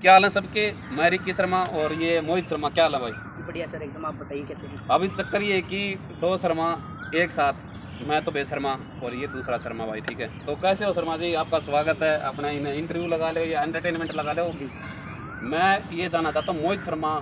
क्या हाल है सबके। मैं रिकी शर्मा और ये मोहित शर्मा। क्या हाल है भाई? बढ़िया सर एकदम। आप बताइए कैसे हैं? अभी चक्कर ये है कि दो शर्मा एक साथ, मैं तो बेशर्मा और ये दूसरा शर्मा भाई, ठीक है। तो कैसे हो शर्मा जी? आपका स्वागत है। अपना इन्हें इंटरव्यू लगा लो या एंटरटेनमेंट लगा लो। मैं ये जानना चाहता हूँ मोहित शर्मा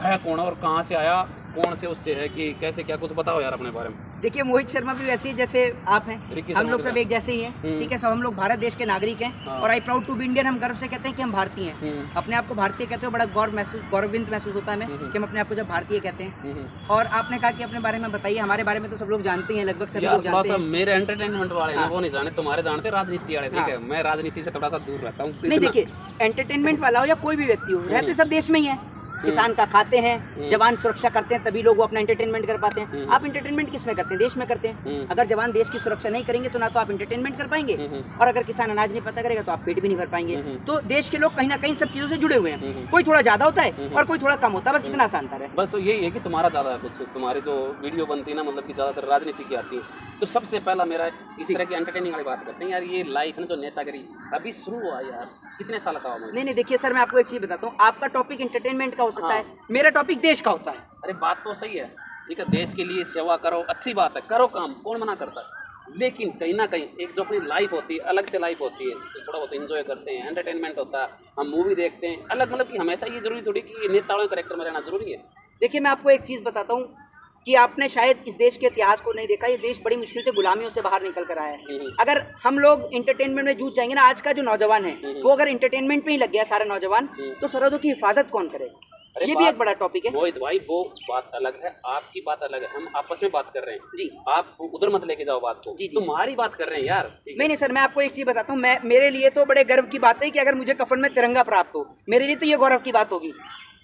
है कौन और कहाँ से आया, कौन से उससे है कि कैसे, क्या कुछ बताओ यार अपने बारे में। देखिए मोहित शर्मा भी वैसे ही जैसे आप हैं, रिकी हम शर्मा लोग के सब साथ। एक जैसे ही हैं, ठीक है। सब हम लोग भारत देश के नागरिक हैं हाँ। और I proud to be Indian. हम गर्व से कहते हैं कि हम भारतीय हैं। अपने आप को भारतीय कहते हो, बड़ा गौरविंद महसूस होता है हमें कि हम अपने आप को जब भारतीय कहते हैं। और आपने कहा कि अपने बारे में बताइए। हमारे बारे में तो सब लोग जानते हैं, लगभग सभी यार लोग थोड़ा जानते सा हैं। मेरे एंटरटेनमेंट वाले हैं हाँ। वो नहीं जाने, तुम्हारे जानते राजनीति वाले, ठीक हाँ। है। मैं राजनीति से थोड़ा सा दूर रहता हूँ। नहीं देखिए, एंटरटेनमेंट वाला हो या कोई भी व्यक्ति हो, रहते सब देश में ही है। किसान का खाते हैं, जवान सुरक्षा करते हैं, तभी लोग वो अपना एंटरटेनमेंट कर पाते हैं। आप एंटरटेनमेंट किस में करते हैं? देश में करते हैं। अगर जवान देश की सुरक्षा नहीं करेंगे तो ना तो आप एंटरटेनमेंट कर पाएंगे, और अगर किसान अनाज नहीं पता करेगा तो आप पेट भी नहीं भर पाएंगे। तो देश के लोग कहीं ना कहीं सब चीजों से जुड़े हुए हैं। कोई थोड़ा ज्यादा होता है और कोई थोड़ा कम होता है, बस इतना सा अंतर है। बस यही है कि तुम्हारा ज़्यादा है कुछ, तुम्हारी जो वीडियो बनती है ना, मतलब कि ज़्यादातर राजनीति की आती है। तो सबसे पहला मेरा इस तरह की एंटरटेनिंग वाली बात करते हैं यार। ये लाइफ है ना जो नेतागिरी अभी शुरू हुआ यार, कितने साल का हुआ? नहीं देखिए सर, मैं आपको एक चीज बताता हूँ। आपका टॉपिक एंटरटेनमेंट का हो सकता है, मेरा टॉपिक देश का होता है। अरे बात तो सही है, ठीक है। देश के लिए सेवा करो, अच्छी बात है, करो काम, कौन मना करता है। लेकिन कहीं ना कहीं एक जो अपनी लाइफ होती है, अलग से लाइफ होती है, तो थोड़ा बहुत एंजॉय करते हैं, एंटरटेनमेंट होता है, हम मूवी देखते हैं अलग। मतलब कि हमेशा ये जरूरी थोड़ी कि नेताओं के करेक्टर में रहना जरूरी है। देखिए मैं आपको एक चीज़ बताता हूँ कि आपने शायद इस देश के इतिहास को नहीं देखा। ये देश बड़ी मुश्किल से गुलामियों से बाहर निकल कर आया है। अगर हम लोग एंटरटेनमेंट में जूझ जाएंगे ना, आज का जो नौजवान है वो अगर एंटरटेनमेंट में ही लग गया सारा नौजवान, तो सरहदों की हिफाजत कौन करे? ये भी एक बड़ा टॉपिक है। मोहित भाई वो बात अलग है, आपकी बात अलग है, हम आपस में बात कर रहे हैं जी। आप उधर मत लेके जाओ बात को। जी। तुम्हारी बात कर रहे हैं यार। नहीं सर, मैं आपको एक चीज़ बताता हूँ। मैं, मेरे लिए तो बड़े गर्व की बात है कि अगर मुझे कफन में तिरंगा प्राप्त हो, मेरे लिए तो ये गौरव की बात होगी।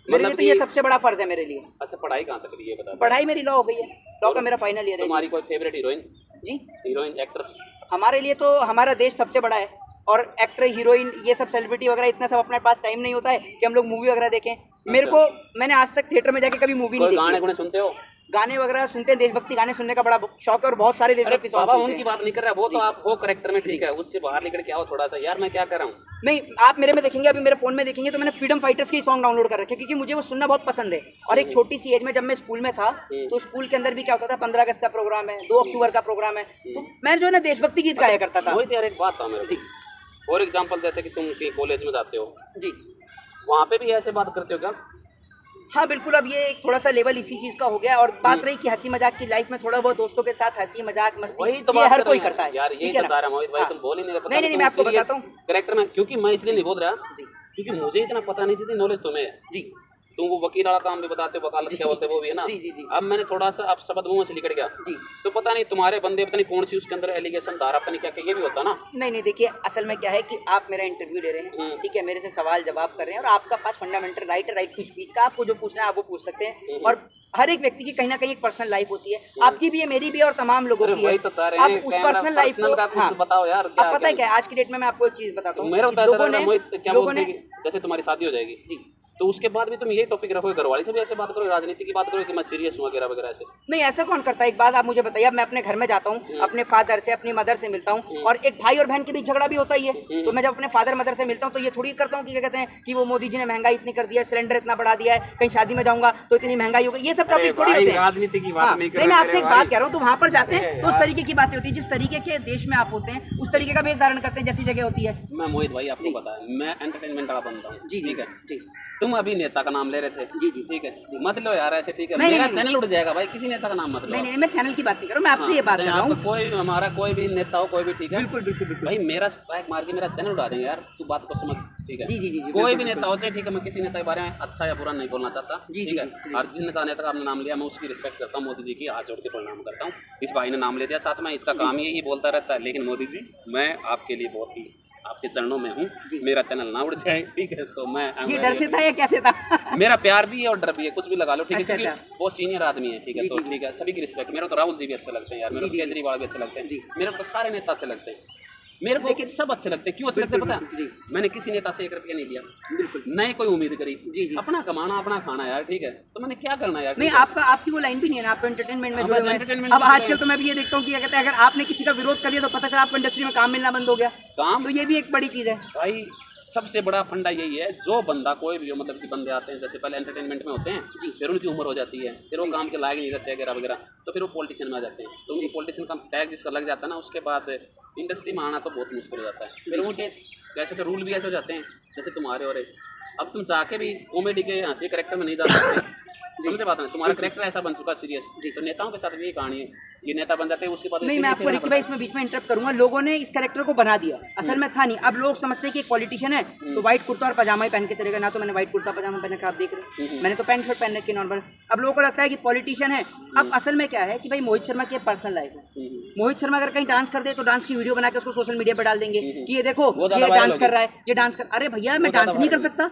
मेरे लिए तो ये सबसे बड़ा फर्ज है मेरे लिए। अच्छा, पढ़ाई कहाँ तक की है बता? पढ़ाई मेरी लॉ हो गई है, लॉ का मेरा फाइनल ईयर है। तुम्हारी कोई फेवरेट हीरोइन? जी, हीरोइन एक्ट्रेस? हमारे लिए तो हमारा देश सबसे बड़ा है, और एक्टर हीरोइन ये सब सेलिब्रिटी वगैरह इतना सब अपने पास टाइम नहीं होता है कि हम लोग मूवी वगैरह देखें। मेरे को, मैंने आज तक थिएटर में जाके कभी मूवी नहीं देखी। गाने गुने सुनते हो? गाने वगैरह सुनते हैं, देशभक्ति गाने सुनने का बड़ा शौक है और बहुत सारे देशभक्ति सॉन्ग सुनते हैं। उनकी बात नहीं कर रहा, वो तो आप हो करेक्टर में, ठीक है। उससे बाहर निकल के आओ थोड़ा सा यार। मैं क्या कर रहा हूँ? नहीं, आप मेरे में देखेंगे, अभी मेरे फोन में देखेंगे तो मैंने फ्रीडम फाइटर्स के सॉन्ग डाउनलोड कर रखे, क्योंकि मुझे वो सुनना बहुत पसंद है। और एक छोटी सी एज में जब मैं स्कूल में था, तो स्कूल के अंदर भी क्या होता था, 15 अगस्त का प्रोग्राम है, 2 अक्टूबर का प्रोग्राम है, तो मैं जो है ना देशभक्ति गीत गाया करता था। वही यार एक बात था मेरे। जी। फॉर एग्जाम्पल जैसे कि तुम कहीं कॉलेज में जाते हो जी, वहाँ पे भी ऐसे बात करते हो क्या? हाँ बिल्कुल। अब ये थोड़ा सा लेवल इसी चीज का हो गया। और बात रही कि हंसी मजाक की, लाइफ में थोड़ा बहुत दोस्तों के साथ हंसी मजाक मस्ती, वही तो ये हर बात कोई कर रहे करता हैं है यार। यही ठीक है तो ना? चाह रहा मोहित भाई, हाँ। तुम बोल ही नहीं रहे। नहीं मैं आपको बताता हूँ करेक्टर में, क्योंकि मैं इसलिए नहीं बोल रहा जी, क्योंकि मुझे इतना पता नहीं थी, नॉलेज तुम्हें है। जी तुम वो वकील वाला काम भी बताते हो, वकालत क्या होते हैं वो भी है ना। जी। अब मैंने थोड़ा सा अब शब्द मुंह से निकल गया जी। तो पता नहीं तुम्हारे बंदे पता नहीं कौन सी उसके अंदर एलिगेशन धारा पता नहीं क्या, ये भी होता ना। नहीं देखिए, असल में क्या है कि आप मेरा इंटरव्यू ले रहे हैं, ठीक है, मेरे से सवाल जवाब कर रहे हैं, और आपका पास फंडामेंटल राइट है, राइट टू स्पीच का। आपको जो पूछना है आप वो पूछ सकते हैं। और हर एक व्यक्ति की कहीं ना कहीं एक पर्सनल लाइफ होती है, आपकी भी है, मेरी भी है, और तमाम लोगों की है। वही तो चाह रहे हैं, आप उस पर्सनल लाइफ को कुछ बताओ यार। अब पता है क्या, आज की डेट में मैं आपको एक चीज बताता हूँ। मेरा लोगों ने क्या बोलते हैं, जैसे तुम्हारी शादी हो जाएगी जी, तो उसके बाद भी तुम ये टॉपिक रखो, घरवाली से भी ऐसे बात करो, राजनीति की बात करो कि मैं सीरियस हूँ वगैरह वगैरह ऐसे। नहीं, ऐसा कौन करता है? एक बात आप मुझे बताइए। अब मैं अपने घर में जाता हूँ, अपने फादर से, अपनी मदर से मिलता हूँ, और एक भाई और बहन के बीच झगड़ा भी होता ही है। तो मैं जब अपने फादर मदर से मिलता हूँ तो ये थोड़ी करता हूँ कि क्या कहते हैं कि वो मोदी जी ने महंगाई इतनी कर दिया है, सिलेंडर इतना बढ़ा दिया है, कहीं शादी में जाऊंगा तो इतनी महंगाई हो गई। ये सब टॉपिक थोड़ी होते हैं, राजनीति की बात नहीं कर रहे। मैं आपसे एक बात कह रहा हूँ, तो वहाँ पर जाते हैं तो उस तरीके की बातें होती है, जिस तरीके के देश में आप होते हैं उस तरीके का वेश धारण करते हैं, जैसी जगह होती है। मैं मोहित भाई आपको पता है मैं एंटरटेनमेंट वाला बनता हूँ। जी ठीक है जी। तुम अभी नेता का नाम ले रहे थे। जी ठीक है मत लो यार ऐसे, ठीक है। नहीं, मेरा नहीं, चैनल उठ जाएगा भाई, किसी नेता का नाम मत लो। नहीं मैं चैनल की बात नहीं कर रहा हूँ, मैं आपसे ये बात कर रहा हूँ। कोई हमारा कोई भी नेता हो, कोई भी, ठीक है। बिल्कुल भाई मेरा स्ट्राइक मार के मेरा चैनल उड़ा देंगे यार, तू बात को समझ, ठीक है। जी कोई भी नेता हो चाहे, ठीक है। मैं किसी नेता के बारे में अच्छा या बुरा नहीं बोलना चाहता, ठीक है। और जिनका नेता का आपने नाम लिया मैं उसकी रिस्पेक्ट करता हूँ, मोदी जी की हाथ जोड़ के प्रणाम करता हूँ। इस भाई ने नाम ले दिया साथ में, इसका काम यही बोलता रहता है, लेकिन मोदी जी मैं आपके लिए बहुत ही आपके चरणों में हूँ, मेरा चैनल ना उड़ जाए, ठीक है। तो मैं ये डर से था या कैसे था? मेरा प्यार भी है और डर भी है, कुछ भी लगा लो, ठीक है। अच्छा, क्योंकि वो सीनियर आदमी है, ठीक है। तो ठीक है, सभी की रिस्पेक्ट। मेरे को तो राहुल जी भी अच्छे लगते हैं यार, मेरे को केजरीवाल भी अच्छे लगते हैं, मेरे को तो सारे नेता अच्छे लगते हैं, मेरे को सब अच्छे लगते हैं। क्यों अच्छे लगते हैं पता है? मैंने किसी नेता से 1 रुपया नहीं लिया, बिल्कुल नहीं कोई उम्मीद करी। जी अपना कमाना अपना खाना यार, ठीक है। तो मैंने क्या करना यार? नहीं आपकी वो लाइन भी नहीं है ना, आप एंटरटेनमेंट में जुड़े हुए हैं। अब आजकल तो मैं भी ये देखता हूँ कि क्या कहते हैं, अगर आपने किसी का विरोध कर दिया तो पता चला आपको इंडस्ट्री में काम मिलना बंद हो गया, काम तो ये भी एक बड़ी चीज़ है भाई। सबसे बड़ा फंडा यही है, जो बंदा कोई भी हो, मतलब कि बंदे आते हैं जैसे पहले एंटरटेनमेंट में होते हैं जी, फिर उनकी उम्र हो जाती है, फिर वो काम के लायक नहीं रहते वगैरह वगैरह, तो फिर वो पॉलिटिशियन में आ जाते हैं। तो उनको पॉलिटिशियन का टैग जिसका लग जाता है ना, उसके बाद इंडस्ट्री में आना तो बहुत मुश्किल हो जाता है। फिर उनके कैसे रूल भी ऐसे हो जाते हैं जैसे तुम्हारे और अब तुम जाके भी कॉमेडी के हंसी करेक्टर में नहीं जा सकते, समझे बात है, तुम्हारा करेक्टर ऐसा बन चुका सीरियस जी। तो नेताओं के साथ भी यही कहानी है, ये नेता बन जाते हैं उसके बाद नहीं, मैं आपको रिकी भाई इसमें बीच में इंटरप्ट करूंगा। लोगों ने इस कैरेक्टर को बना दिया, असल में था नहीं। अब लोग समझते हैं कि एक पॉलिटिशियन है तो व्हाइट कुर्ता और पजामा ही पहन के चलेगा। ना तो मैंने व्हाइट कुर्ता पजामा पहन रखा, आप देख रहे हैं, मैंने तो पैंट शर्ट पहन रखी नॉर्मल। अब लोगों को लगता है कि पॉलिटिशियन है। अब असल में क्या है कि भाई मोहित शर्मा की पर्सनल लाइफ है। मोहित शर्मा अगर कहीं डांस कर दे तो डांस की वीडियो बना के उसको सोशल मीडिया पर डाल देंगे कि ये देखो ये डांस कर रहा है, ये डांस कर। अरे भैया मैं डांस नहीं कर सकता,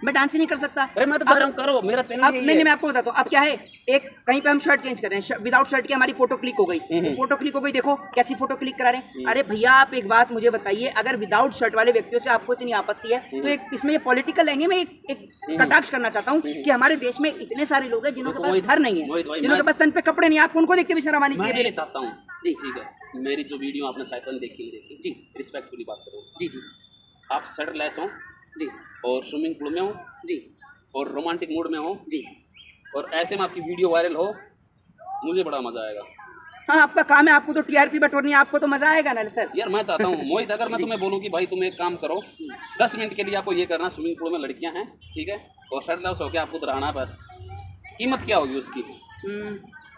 मैं डांस ही नहीं कर सकता। अरे मैं तो कर रहा हूं, करो मेरा चैनल। नहीं, मैं आपको बताता हूँ। अब क्या है, एक कहीं पे हम शर्ट चेंज कर रहे हैं, विदाउट शर्ट की हमारी फोटो क्लिक हो गई, फोटो क्लिक हो गई, देखो कैसी फोटो क्लिक करा रहे हैं। अरे भैया आप एक बात मुझे बताइए, अगर विदाउट शर्ट वाले व्यक्तियों से आपको इतनी आपत्ति है तो एक इसमें ये पॉलिटिकल लाइन है। मैं एक कटाक्ष करना चाहता हूँ कि हमारे देश में इतने सारे लोग हैं जिनके पास घर नहीं है, जिनके पास तन पे कपड़े नहीं, आप उनको देख के भी शर्म आनी चाहिए। मैं चाहता हूँ जी, ठीक है, मेरी जो वीडियो आपने शायद देखी जी, रिस्पेक्टफुली बात करो जी जी, आप शर्ट लेस हो जी, और स्विमिंग पूल में हो जी, और रोमांटिक मूड में हो जी, और ऐसे में आपकी वीडियो वायरल हो, मुझे बड़ा मजा आएगा। हाँ, आपका काम है, आपको तो टीआरपी बटोरनी है, आपको तो मजा आएगा ना सर। यार मैं चाहता हूँ मोहित, अगर मैं तुम्हें बोलूँ कि भाई तुम एक काम करो, 10 मिनट के लिए आपको ये करना, स्विमिंग पूल में लड़कियां हैं ठीक है, और शर्ट लेस होकर आपको उतराना, बस कीमत क्या होगी उसकी?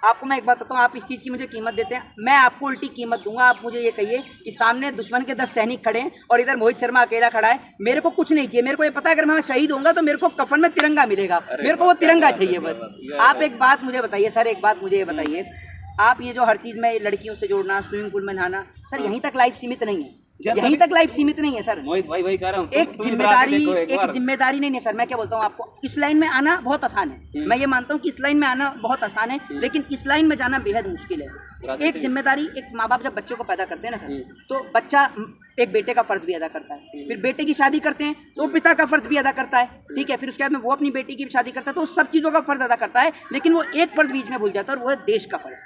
आपको मैं एक बात बताता हूँ, आप इस चीज़ की मुझे कीमत देते हैं, मैं आपको उल्टी कीमत दूंगा। आप मुझे ये कहिए कि सामने दुश्मन के 10 सैनिक खड़े हैं और इधर मोहित शर्मा अकेला खड़ा है, मेरे को कुछ नहीं चाहिए। मेरे को ये पता है अगर मैं शहीद होऊंगा तो मेरे को कफन में तिरंगा मिलेगा, मेरे को वो तिरंगा चाहिए बस। आप एक बात मुझे बताइए सर, एक बात मुझे ये बताइए, आप ये जो हर चीज़ में लड़कियों से जोड़ना, स्विमिंग पूल में नहाना, सर यहीं तक लाइफ सीमित नहीं है, यहीं तक लाइफ सीमित नहीं है सर। मोहित भाई वही कह रहा हूँ, एक जिम्मेदारी नहीं है सर। मैं क्या बोलता हूँ आपको, इस लाइन में आना बहुत आसान है, मैं ये मानता हूँ कि इस लाइन में आना बहुत आसान है, लेकिन इस लाइन में जाना बेहद मुश्किल है। एक जिम्मेदारी, एक माँ बाप जब बच्चों को पैदा करते हैं ना सर, तो बच्चा एक बेटे का फर्ज भी अदा करता है, फिर बेटे की शादी करते हैं तो पिता का फर्ज भी अदा करता है, ठीक है, फिर उसके बाद में वो अपनी बेटी की शादी करता है, तो उस सब चीज़ों का फर्ज अदा करता है, लेकिन वो एक फर्ज बीच में भूल जाता है और वो है देश का फर्ज।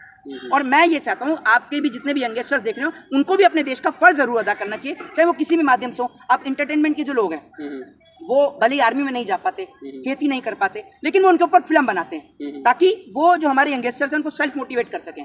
और मैं ये चाहता हूँ आपके भी जितने भी यंगस्टर्स देख रहे हो, उनको भी अपने देश का फर्ज जरूर अदा करना चाहिए, चाहे वो किसी भी माध्यम से हो। आप इंटरटेनमेंट के जो लोग हैं वो भले ही आर्मी में नहीं जा पाते, खेती नहीं कर पाते, लेकिन वो उनके ऊपर फिल्म बनाते हैं ताकि वो जो हमारे यंगस्टर्स हैं उनको सेल्फ मोटिवेट कर सकें,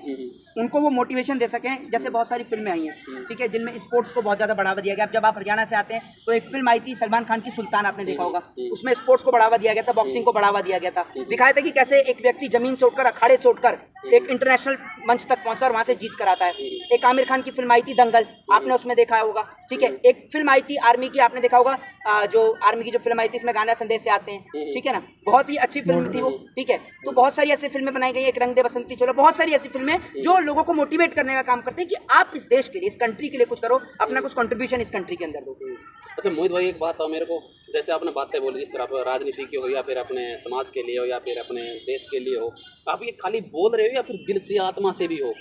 उनको वो मोटिवेशन दे सकें। जैसे बहुत सारी फिल्में आई हैं ठीक है, जिनमें स्पोर्ट्स को बहुत ज़्यादा बढ़ावा दिया गया। जब आप हरियाणा से आते हैं तो एक फिल्म आई थी सलमान खान की सुल्तान, आपने देखा होगा, उसमें स्पोर्ट्स को बढ़ावा दिया गया था, बॉक्सिंग को बढ़ावा दिया गया था, दिखाया था कि कैसे एक व्यक्ति जमीन से उठकर, अखाड़े से उठकर एक इंटरनेशनल मंच तक पहुंचता और वहां से जीत कर आता है। एक आमिर खान की फिल्म आई थी दंगल, आपने उसमें देखा होगा, ठीक है। एक फिल्म आई थी आर्मी की, आपने देखा होगा, जो आर्मी की जो फिल्म आई थी इसमें गाना संदेश से आते हैं, ठीक है ना, बहुत ही अच्छी फिल्म थी वो, ठीक है। तो बहुत सारी ऐसी फिल्में बनाई गई, एक रंग दे बसंती चलो, बहुत सारी ऐसी फिल्में जो लोगों को मोटिवेट करने का काम करते हैं कि आप इस देश के लिए, इस कंट्री के लिए कुछ करो, अपना कुछ कंट्रीब्यूशन इस कंट्री के अंदर दो। अच्छा मोहित भाई, एक बात हो मेरे को, जैसे आपने बातें बोली जिस तरह राजनीति की हो या फिर अपने समाज के लिए हो या फिर अपने देश के लिए हो, आप ये खाली बोल रहे हो या फिर दिल से आत्मा से भी हो?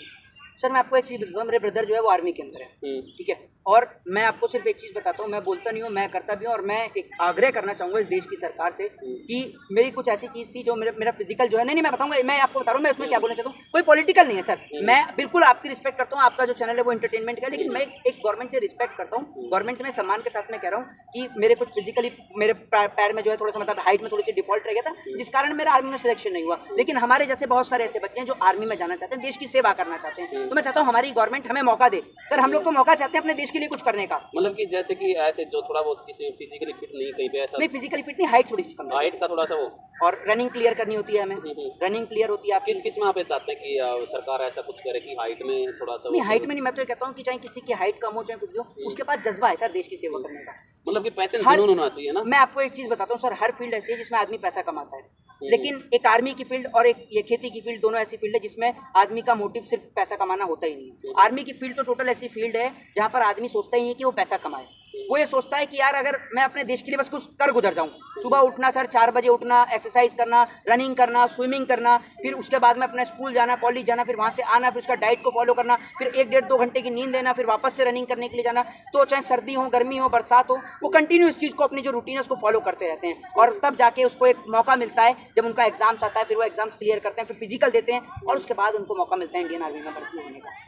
सर मैं आपको एक चीज़ बताता हूँ, मेरे ब्रदर जो है वो आर्मी के अंदर है, ठीक है, और मैं आपको सिर्फ एक चीज़ बताता हूँ, मैं बोलता नहीं हूँ, मैं करता भी हूँ, और मैं एक आग्रह करना चाहूँगा इस देश की सरकार से कि मेरी कुछ ऐसी चीज़ थी जो मेरा फिजिकल जो है, नहीं मैं बताऊँगा, मैं आपको बता रहा हूँ मैं उसमें क्या बोलना चाहता हूँ, कोई पॉलिटिकल नहीं है सर, मैं बिल्कुल आपकी रिस्पेक्ट करता हूँ, आपका जो चैनल है वो एंटरटेनमेंट का है, लेकिन मैं एक गवर्नमेंट से रिस्पेक्ट करता हूँ, गवर्नमेंट से मैं सम्मान के साथ में कह रहा हूँ कि मेरे कुछ फिजिकली, मेरे पैर में जो है थोड़ा सा मतलब हाइट में थोड़ी सी डिफॉल्ट रह गया था, जिस कारण मेरा आर्मी में सिलेक्शन नहीं हुआ। लेकिन हमारे जैसे बहुत सारे ऐसे बच्चे हैं जो आर्मी में जाना चाहते हैं, देश की सेवा करना चाहते हैं, तो मैं चाहता हूँ हमारी गवर्नमेंट हमें मौका दे। सर हम लोग तो मौका चाहते हैं अपने देश के लिए कुछ करने का, मतलब कि जैसे कि ऐसे जो थोड़ा बहुत किसी फिजिकली फिट नहीं, कहीं पे ऐसा नहीं, फिजिकली फिट नहीं, हाइट थोड़ी सी कम, हाइट का थोड़ा सा वो, और रनिंग क्लियर करनी होती है हमें, रनिंग क्लियर होती है। आप किस में आप ये चाहते हैं कि सरकार ऐसा कुछ करे कि हाइट में थोड़ा सा? नहीं, हाइट में नहीं, मैं तो ये कहता हूँ कि चाहे किसी की हाइट कम हो चाहे कुछ भी हो, उसके पास जज्बा है सर देश की सेवा करने का, मतलब कि पैसे जुनून होना चाहिए ना। मैं आपको एक चीज बताता हूँ सर, हर फील्ड ऐसी है जिसमें आदमी पैसा कमाता है, लेकिन एक आर्मी की फील्ड और एक ये खेती की फील्ड, दोनों ऐसी फील्ड है जिसमें आदमी का मोटिव सिर्फ पैसा कमाना होता ही नहीं है। आर्मी की फील्ड तो टोटल ऐसी फील्ड है जहाँ पर आदमी सोचता ही नहीं कि वो पैसा कमाए, वो ये सोचता है कि यार अगर मैं अपने देश के लिए बस कुछ कर गुजर जाऊँ, सुबह उठना सर 4 बजे उठना, एक्सरसाइज करना, रनिंग करना, स्विमिंग करना, फिर उसके बाद में अपना स्कूल जाना, कॉलेज जाना, फिर वहाँ से आना, फिर उसका डाइट को फॉलो करना, फिर 1-1.5-2 घंटे की नींद लेना, फिर वापस से रनिंग करने के लिए जाना। तो चाहे सर्दी हो, गर्मी हो, बरसात हो, वो कंटिन्यू इस चीज़ को, अपनी जो रूटीन है उसको फॉलो करते रहते हैं, और तब जाके उसको एक मौका मिलता है जब उनका एग्जाम्स आता है, फिर वो एग्जाम्स क्लियर करते हैं, फिर फिजिकल देते हैं, और उसके बाद उनको मौका मिलता है इंडियन आर्मी में भर्ती होने का।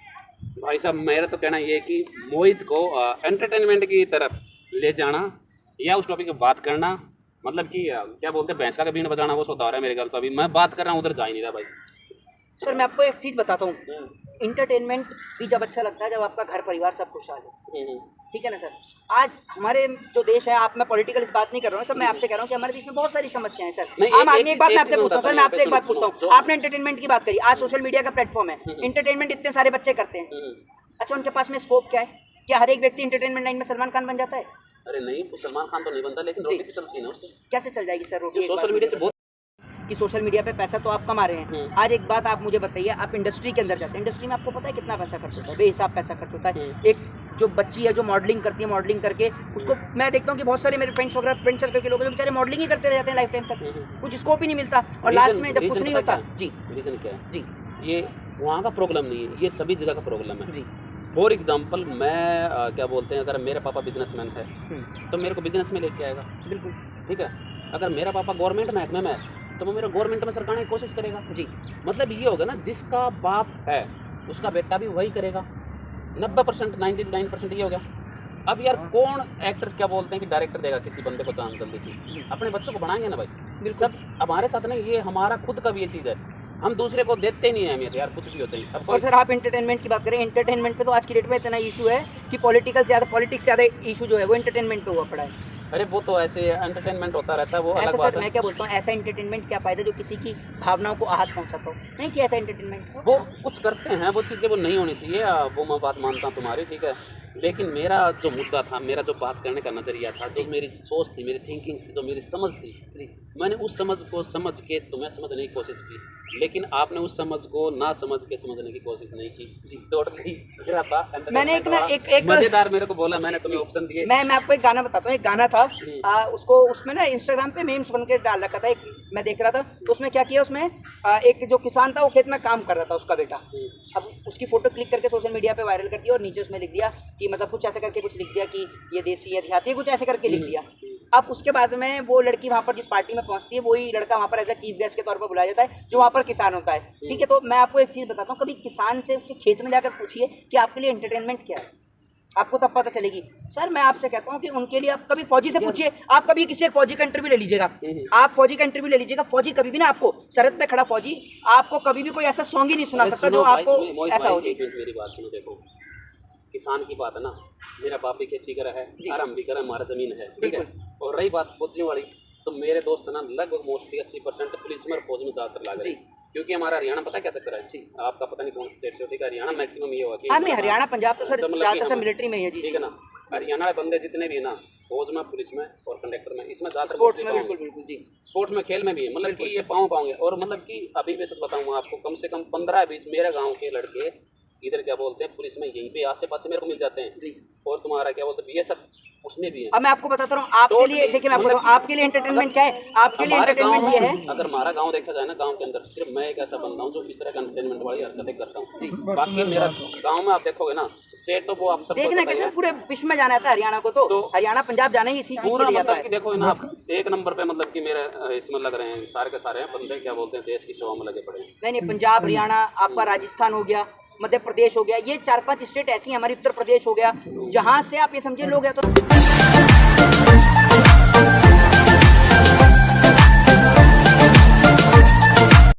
भाई साहब मेरा तो कहना ये है कि मोहित को एंटरटेनमेंट की तरफ ले जाना या उस टॉपिक पे बात करना, मतलब कि क्या बोलते हैं भैंस का बीन बजाना वो सोता हो रहा है मेरे घर। तो अभी मैं बात कर रहा हूँ, उधर जा ही नहीं रहा भाई। सर मैं आपको एक चीज़ बताता हूँ, इंटरटेनमेंट भी जब अच्छा लगता है जब आपका घर परिवार सब खुशहाल है, ठीक है ना सर। आज हमारे जो देश है, आप मैं पॉलिटिकल इस बात नहीं कर रहा हूँ सर, मैं आपसे कह रहा हूँ कि हमारे देश में बहुत सारी समस्याएं हैं सर। आम आदमी, एक बात मैं आपसे पूछता हूँ सर, मैं आपसे एक बात पूछता हूँ, आपने एंटरटेनमेंट की बात करी, आज सोशल मीडिया का प्लेटफॉर्म है, एंटरटेनमेंट इतने सारे बच्चे करते हैं, अच्छा उनके पास में स्कोप क्या है? क्या हर एक व्यक्ति एंटरटेनमेंट लाइन में सलमान खान बन जाता है? अरे नहीं, सलमान खान तो नहीं बनता, लेकिन रोटी तो चलती है ना उससे। कैसे चल जाएगी सर रोटी? सोशल मीडिया से बहुत कि सोशल मीडिया पे पैसा तो आप कमा रहे हैं। आज एक बात आप मुझे बताइए, आप इंडस्ट्री के अंदर जाते हैं, इंडस्ट्री में आपको पता है कितना पैसा खर्च होता है? बेहिसाब पैसा खर्च होता है। एक जो बच्ची है जो मॉडलिंग करती है, मॉडलिंग करके उसको मैं देखता हूँ कि बहुत सारे मेरे फ्रेंड्स वगैरह, फ्रेंड सर्कल के लोग जो बेचारे मॉडलिंग ही करते रह जाते हैं लाइफ टाइम तक, कुछ स्कोप ही नहीं मिलता, और लास्ट में जब कुछ नहीं होता। जी रीजन क्या है? जी, ये वहाँ का प्रॉब्लम नहीं है, ये सभी जगह का प्रॉब्लम है जी। फॉर एग्जाम्पल मैं क्या बोलते हैं, अगर मेरा पापा बिजनेसमैन है तो मेरे को बिजनेस में लेके आएगा, बिल्कुल ठीक है। अगर मेरा पापा गवर्नमेंट महकमे में है तो वो मेरा गवर्नमेंट में सरकाने की कोशिश करेगा। जी, मतलब ये होगा ना, जिसका बाप है उसका बेटा भी वही करेगा। 90%, 99% ये हो गया। अब यार कौन एक्टर क्या बोलते हैं कि डायरेक्टर देगा किसी बंदे को चांस जल्दी से? अपने बच्चों को बढ़ाएंगे ना भाई। सब हमारे साथ नहीं, ये हमारा खुद का भी ये चीज़ है, हम दूसरे को देते नहीं है अहमियत यार, कुछ भी हो चाहिए। अब और सर आप एंटरटेनमेंट की बात करें, एंटरटेनमेंट पे तो आज की डेट में इतना इशू है कि पॉलिटिक्स ज़्यादा इशू जो है वो एंटरटेनमेंट पे हुआ पड़ा है। अरे वो तो ऐसे एंटरटेनमेंट होता रहता है, वो अलग ऐसा बात सर है। मैं क्या बोलता हूँ, ऐसा एंटरटेनमेंट क्या फ़ायदा जो किसी की भावनाओं को आहत पहुँचाता हो? नहीं चाहिए ऐसा एंटरटेनमेंट। वो कुछ करते हैं, वो चीज़ें वो नहीं होनी चाहिए, वो मैं बात मानता हूँ तुम्हारी, ठीक है। लेकिन मेरा जो मुद्दा था, मेरा जो बात करने का नज़रिया था, जो मेरी सोच थी, मेरी थिंकिंग थी, जो मेरी समझ थी, मैंने उस समझ को समझ के तुम्हें समझने की कोशिश की, लेकिन आपने उस समझ को ना समझ के समझने की कोशिश नहीं की। टोटली मेरा था मैंने एक मज़ेदार मेरे को बोला, मैंने तुम्हें ऑप्शन दिए। मैं आपको एक गाना बताता हूँ, एक गाना था उसको उसमें ना इंस्टाग्राम पे मीम्स बन के डाल रखा था, एक मैं देख रहा था, तो उसमें क्या किया, उसमें एक जो किसान था वो खेत में काम कर रहा था, उसका बेटा, अब उसकी फोटो क्लिक करके सोशल मीडिया पे वायरल कर दिया, और नीचे उसमें लिख दिया कि मतलब कुछ ऐसे करके कुछ लिख दिया कि ये देसी है, देहाती है, कुछ ऐसे करके लिख दिया। अब उसके बाद में वो लड़की वहाँ पर जिस पार्टी में पहुँचती है, वही लड़का वहाँ पर एज ए चीफ गेस्ट के तौर पर बुलाया जाता है, जो वहाँ पर किसान होता है, ठीक है। तो मैं आपको एक चीज़ बताता हूँ, कभी किसान से उसके खेत में जाकर पूछिए कि आपके लिए एंटरटेनमेंट क्या है, आपको तब पता चलेगी। सर मैं आपसे कहता हूँ कि उनके लिए आप कभी फौजी से पूछिए, आप कभी किसी एक फौजी का इंटरव्यू ले लीजिएगा, आप फौजी का इंटरव्यू ले लीजिएगा, फौजी कभी भी ना आपको सरहद पे खड़ा फौजी आपको कभी भी कोई ऐसा सॉन्ग ही नहीं सुना सकता जो आपको ऐसा हो जाए। मेरी बात सुनो, देखो किसान की बात है ना, मेरा बाप भी खेती करा है और हम भी करा, हमारा ज़मीन है, ठीक है। और रही बात फौजियों वाली, तो मेरे दोस्त ना लगभग मोस्टली 80% पुलिस में और फौज में ज़्यादातर लग रहे हैं, क्योंकि हमारा हरियाणा पता क्या चक्कर है, आपका पता नहीं कौन सा स्टेट से, ठीक है। हरियाणा मैक्सिमम ये हुआ कि हाँ, नहीं हरियाणा पंजाब तो सर ज़्यादातर मिलिट्री में ही है जी, ठीक है ना। हरियाणा के बंदे जितने भी है ना, फौज में, पुलिस में और कंडक्टर में, इसमें ज़्यादातर स्पोर्ट्स में, बिल्कुल बिल्कुल जी, स्पोर्ट्स में, खेल में भी है, मतलब कि ये पाँव है। और मतलब कि अभी मैं सच बताऊँ आपको, कम से कम 15-20 मेरे गाँव के लड़के इधर क्या बोलते हैं पुलिस में यहीं पे आसे पास मेरे को मिल जाते हैं जी। और तुम्हारा क्या बोलते हैं बीएसएफ, उसमें भी है। अब मैं आपको बताता हूँ, आपके लिए देखिए, मैं आपको बताऊँ आपके लिए एंटरटेनमेंट क्या है, आपके लिए एंटरटेनमेंट ये है, अगर हमारा गांव देखा जाए ना, गांव के अंदर सिर्फ मैं एक ऐसा बंदा हूँ जो इस तरह का एंटरटेनमेंट वाली हरकतें करता हूँ। बाकी मेरा गांव में आप देखोगे ना स्टेट, तो वो आप सब देखना कैसे पूरे विश्व में जाना था हरियाणा को, तो हरियाणा पंजाब जाना ही इसी पूरा, मतलब कि देखो ना आप एक नंबर पे, मतलब कि मेरे इसमें लग रहे हैं सारे के सारे बंदे, क्या बोलते हैं, देश की सेवा में लगे पड़े हैं। नहीं, पंजाब, हरियाणा, आपका राजस्थान हो गया, मध्य प्रदेश हो गया, ये 4-5 स्टेट ऐसी हैं, हमारी उत्तर प्रदेश हो गया, जहाँ से आप ये समझिए लोग हैं तो